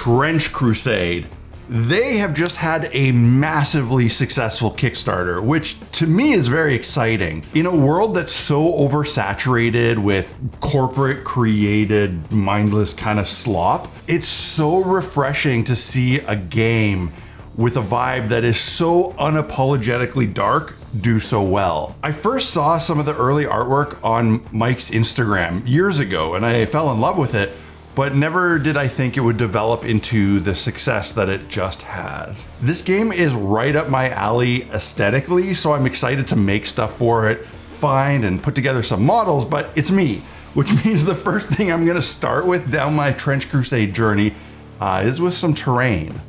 Trench Crusade. They have just had a massively successful Kickstarter, which to me is very exciting. In a world that's so oversaturated with corporate created mindless kind of slop, it's so refreshing to see a game with a vibe that is so unapologetically dark do so well. I first saw some of the early artwork on Mike's Instagram years ago and I fell in love with it, but never did I think it would develop into the success that it just has. This game is right up my alley aesthetically, so I'm excited to make stuff for it, find and put together some models, but it's me, which means the first thing I'm gonna start with down my Trench Crusade journey is with some terrain.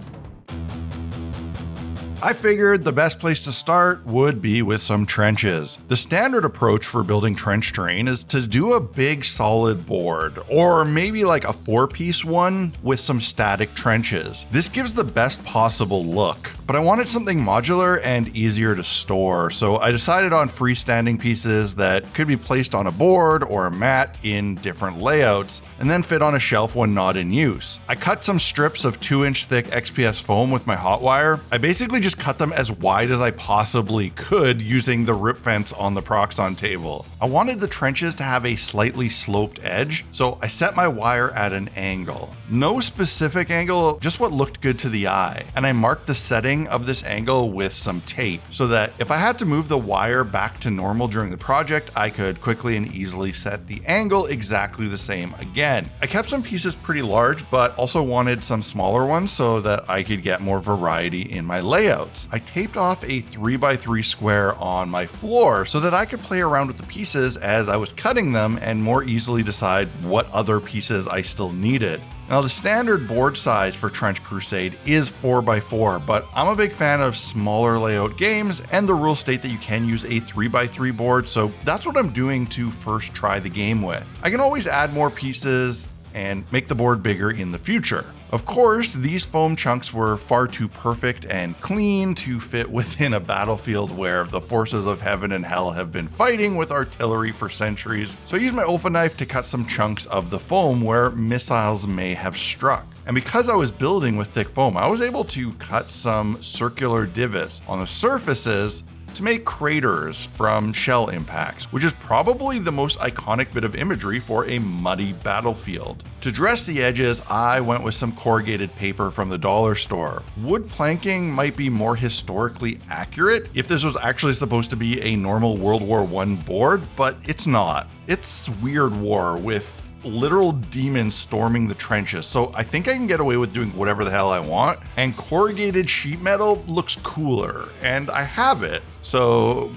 I figured the best place to start would be with some trenches. The standard approach for building trench terrain is to do a big solid board, or maybe like a 4-piece one with some static trenches. This gives the best possible look, but I wanted something modular and easier to store, so I decided on freestanding pieces that could be placed on a board or a mat in different layouts, and then fit on a shelf when not in use. I cut some strips of 2-inch thick XPS foam with my hot wire. I basically just cut them as wide as I possibly could using the rip fence on the Proxon table. I wanted the trenches to have a slightly sloped edge, so I set my wire at an angle. No specific angle, just what looked good to the eye. And I marked the setting of this angle with some tape so that if I had to move the wire back to normal during the project, I could quickly and easily set the angle exactly the same again. I kept some pieces pretty large, but also wanted some smaller ones so that I could get more variety in my layout. I taped off a 3x3 square on my floor so that I could play around with the pieces as I was cutting them and more easily decide what other pieces I still needed. Now, the standard board size for Trench Crusade is 4x4, but I'm a big fan of smaller layout games, and the rules state that you can use a 3x3 board, so that's what I'm doing to first try the game with. I can always add more pieces and make the board bigger in the future. Of course, these foam chunks were far too perfect and clean to fit within a battlefield where the forces of heaven and hell have been fighting with artillery for centuries, so I used my Olfa knife to cut some chunks of the foam where missiles may have struck. And because I was building with thick foam, I was able to cut some circular divots on the surfaces to make craters from shell impacts, which is probably the most iconic bit of imagery for a muddy battlefield. To dress the edges, I went with some corrugated paper from the dollar store. Wood planking might be more historically accurate if this was actually supposed to be a normal World War I board, but it's not. It's Weird War with literal demons storming the trenches, so I think I can get away with doing whatever the hell I want, and corrugated sheet metal looks cooler, and I have it, so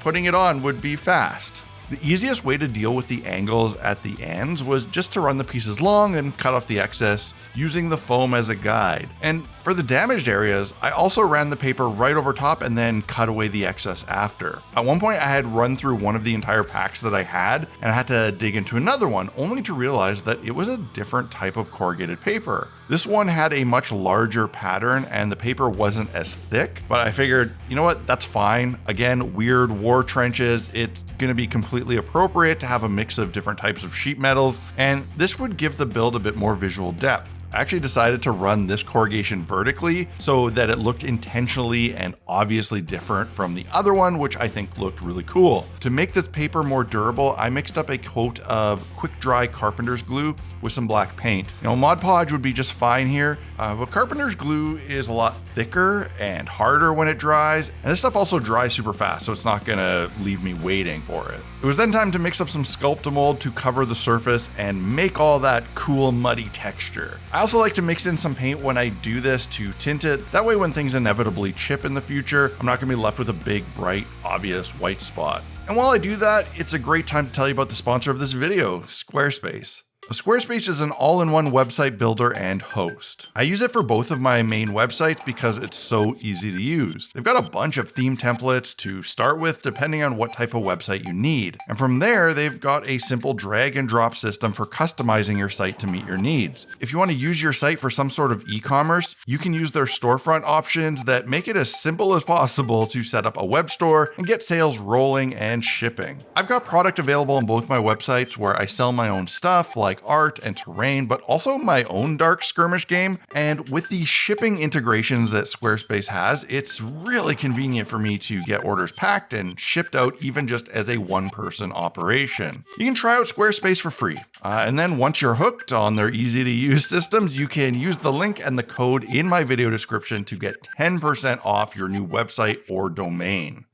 putting it on would be fast. The easiest way to deal with the angles at the ends was just to run the pieces long and cut off the excess using the foam as a guide. And for the damaged areas, I also ran the paper right over top and then cut away the excess after. At one point, I had run through one of the entire packs that I had, and I had to dig into another one, only to realize that it was a different type of corrugated paper. This one had a much larger pattern and the paper wasn't as thick, but I figured, you know what, that's fine. Again, weird war trenches, it's gonna be completely appropriate to have a mix of different types of sheet metals, and this would give the build a bit more visual depth. I actually decided to run this corrugation vertically so that it looked intentionally and obviously different from the other one, which I think looked really cool. To make this paper more durable, I mixed up a coat of quick dry carpenter's glue with some black paint. You know, Mod Podge would be just fine here, but carpenter's glue is a lot thicker and harder when it dries, and this stuff also dries super fast, so it's not gonna leave me waiting for it. It was then time to mix up some Sculptamold to cover the surface and make all that cool muddy texture. I also like to mix in some paint when I do this to tint it. That way when things inevitably chip in the future, I'm not gonna be left with a big, bright, obvious white spot. And while I do that, it's a great time to tell you about the sponsor of this video, Squarespace. Squarespace is an all-in-one website builder and host. I use it for both of my main websites because it's so easy to use. They've got a bunch of theme templates to start with depending on what type of website you need. And from there, they've got a simple drag and drop system for customizing your site to meet your needs. If you want to use your site for some sort of e-commerce, you can use their storefront options that make it as simple as possible to set up a web store and get sales rolling and shipping. I've got product available on both my websites where I sell my own stuff like like art and terrain, but also my own dark skirmish game. And with the shipping integrations that Squarespace has, it's really convenient for me to get orders packed and shipped out even just as a one-person operation. You can try out Squarespace for free. And then once you're hooked on their easy to use systems, you can use the link and the code in my video description to get 10% off your new website or domain.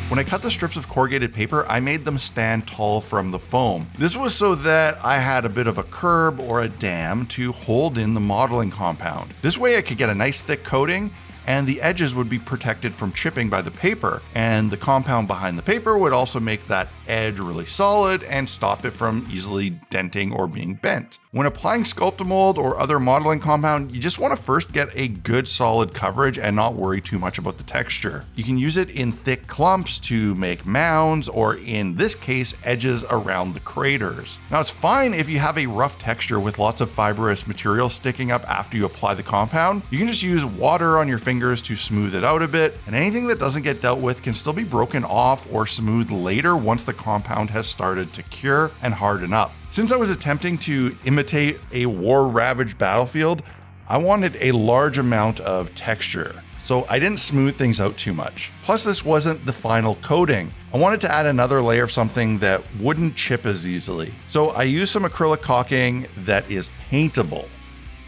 When I cut the strips of corrugated paper, I made them stand tall from the foam. This was so that I had a bit of a curb or a dam to hold in the modeling compound. This way I could get a nice thick coating, and the edges would be protected from chipping by the paper, and the compound behind the paper would also make that edge really solid and stop it from easily denting or being bent. When applying Sculptamold or other modeling compound, you just want to first get a good solid coverage and not worry too much about the texture. You can use it in thick clumps to make mounds, or in this case, edges around the craters. Now it's fine if you have a rough texture with lots of fibrous material sticking up after you apply the compound. You can just use water on your fingers to smooth it out a bit, and anything that doesn't get dealt with can still be broken off or smoothed later once the compound has started to cure and harden up. Since I was attempting to imitate a war-ravaged battlefield, I wanted a large amount of texture, so I didn't smooth things out too much. Plus, this wasn't the final coating. I wanted to add another layer of something that wouldn't chip as easily. So I used some acrylic caulking that is paintable.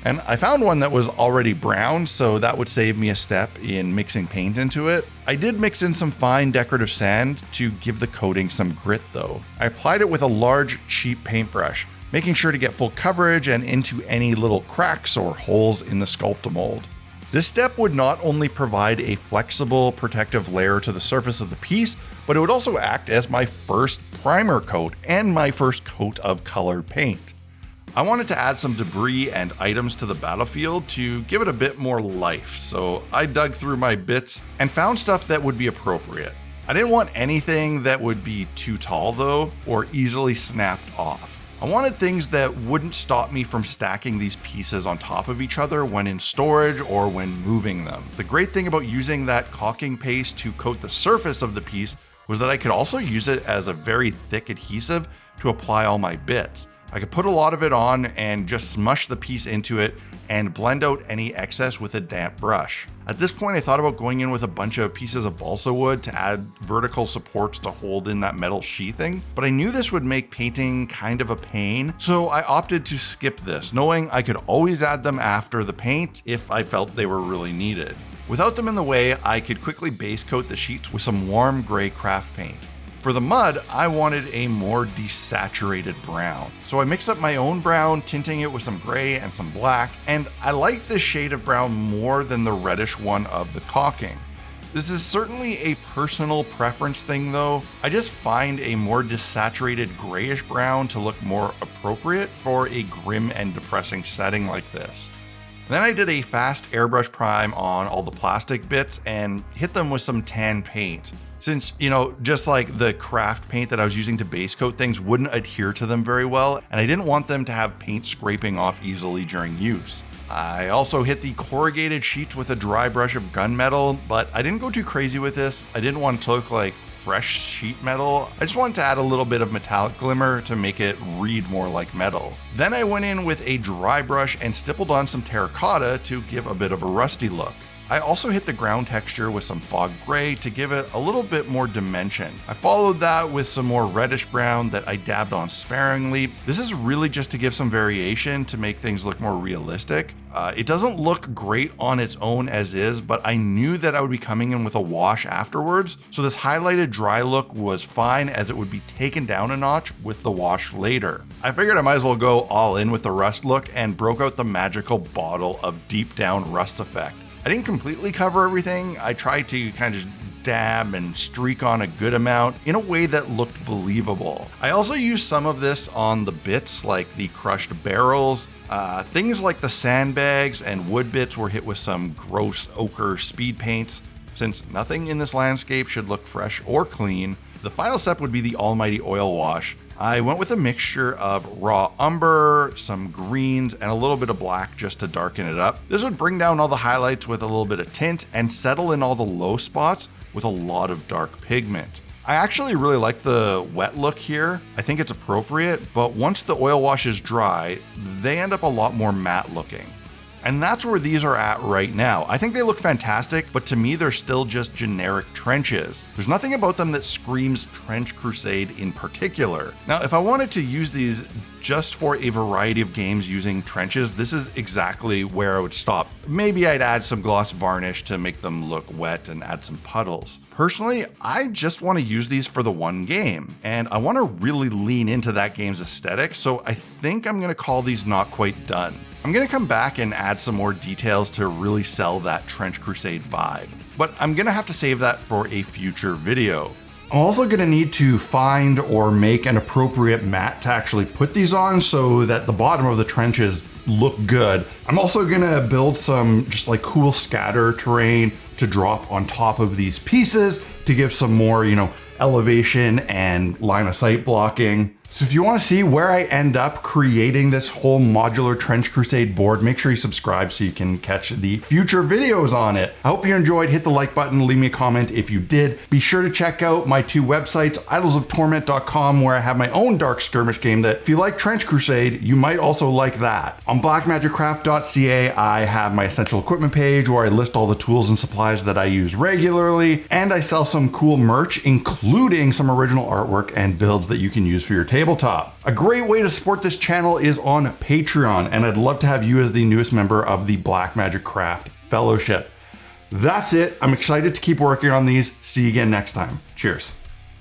And I found one that was already brown, so that would save me a step in mixing paint into it. I did mix in some fine decorative sand to give the coating some grit though. I applied it with a large, cheap paintbrush, making sure to get full coverage and into any little cracks or holes in the Sculptamold. This step would not only provide a flexible, protective layer to the surface of the piece, but it would also act as my first primer coat and my first coat of colored paint. I wanted to add some debris and items to the battlefield to give it a bit more life, so I dug through my bits and found stuff that would be appropriate. I didn't want anything that would be too tall though, or easily snapped off. I wanted things that wouldn't stop me from stacking these pieces on top of each other when in storage or when moving them. The great thing about using that caulking paste to coat the surface of the piece was that I could also use it as a very thick adhesive to apply all my bits. I could put a lot of it on and just smush the piece into it and blend out any excess with a damp brush. At this point, I thought about going in with a bunch of pieces of balsa wood to add vertical supports to hold in that metal sheathing, but I knew this would make painting kind of a pain, so I opted to skip this, knowing I could always add them after the paint if I felt they were really needed. Without them in the way, I could quickly base coat the sheets with some warm gray craft paint. For the mud, I wanted a more desaturated brown. So I mixed up my own brown, tinting it with some gray and some black, and I like this shade of brown more than the reddish one of the caulking. This is certainly a personal preference thing though. I just find a more desaturated grayish brown to look more appropriate for a grim and depressing setting like this. Then I did a fast airbrush prime on all the plastic bits and hit them with some tan paint. Since, just like the craft paint that I was using to base coat things wouldn't adhere to them very well, and I didn't want them to have paint scraping off easily during use. I also hit the corrugated sheets with a dry brush of gunmetal, but I didn't go too crazy with this. I didn't want it to look like fresh sheet metal. I just wanted to add a little bit of metallic glimmer to make it read more like metal. Then I went in with a dry brush and stippled on some terracotta to give a bit of a rusty look. I also hit the ground texture with some fog gray to give it a little bit more dimension. I followed that with some more reddish brown that I dabbed on sparingly. This is really just to give some variation to make things look more realistic. It doesn't look great on its own as is, but I knew that I would be coming in with a wash afterwards, so this highlighted dry look was fine as it would be taken down a notch with the wash later. I figured I might as well go all in with the rust look and broke out the magical bottle of deep down rust effect. I didn't completely cover everything. I tried to kind of dab and streak on a good amount in a way that looked believable. I also used some of this on the bits like the crushed barrels. Things like the sandbags and wood bits were hit with some gross ochre speed paints. Since nothing in this landscape should look fresh or clean, the final step would be the almighty oil wash. I went with a mixture of raw umber, some greens, and a little bit of black just to darken it up. This would bring down all the highlights with a little bit of tint and settle in all the low spots with a lot of dark pigment. I actually really like the wet look here. I think it's appropriate, but once the oil wash is dry, they end up a lot more matte looking. And that's where these are at right now. I think they look fantastic, but to me, they're still just generic trenches. There's nothing about them that screams Trench Crusade in particular. Now, if I wanted to use these just for a variety of games using trenches, this is exactly where I would stop. Maybe I'd add some gloss varnish to make them look wet and add some puddles. Personally, I just want to use these for the one game, and I want to really lean into that game's aesthetic, so I think I'm going to call these not quite done. I'm going to come back and add some more details to really sell that Trench Crusade vibe, but I'm going to have to save that for a future video. I'm also going to need to find or make an appropriate mat to actually put these on so that the bottom of the trenches look good. I'm also going to build some just like cool scatter terrain to drop on top of these pieces to give some more, elevation and line of sight blocking. So if you want to see where I end up creating this whole modular Trench Crusade board, make sure you subscribe so you can catch the future videos on it. I hope you enjoyed. Hit the like button, leave me a comment if you did. Be sure to check out my two websites, idolsoftorment.com, where I have my own dark skirmish game that if you like Trench Crusade, you might also like that. On blackmagiccraft.ca, I have my essential equipment page where I list all the tools and supplies that I use regularly, and I sell some cool merch, including some original artwork and builds that you can use for your tabletop. A great way to support this channel is on Patreon, and I'd love to have you as the newest member of the Black Magic Craft Fellowship. That's it. I'm excited to keep working on these. See you again next time. Cheers.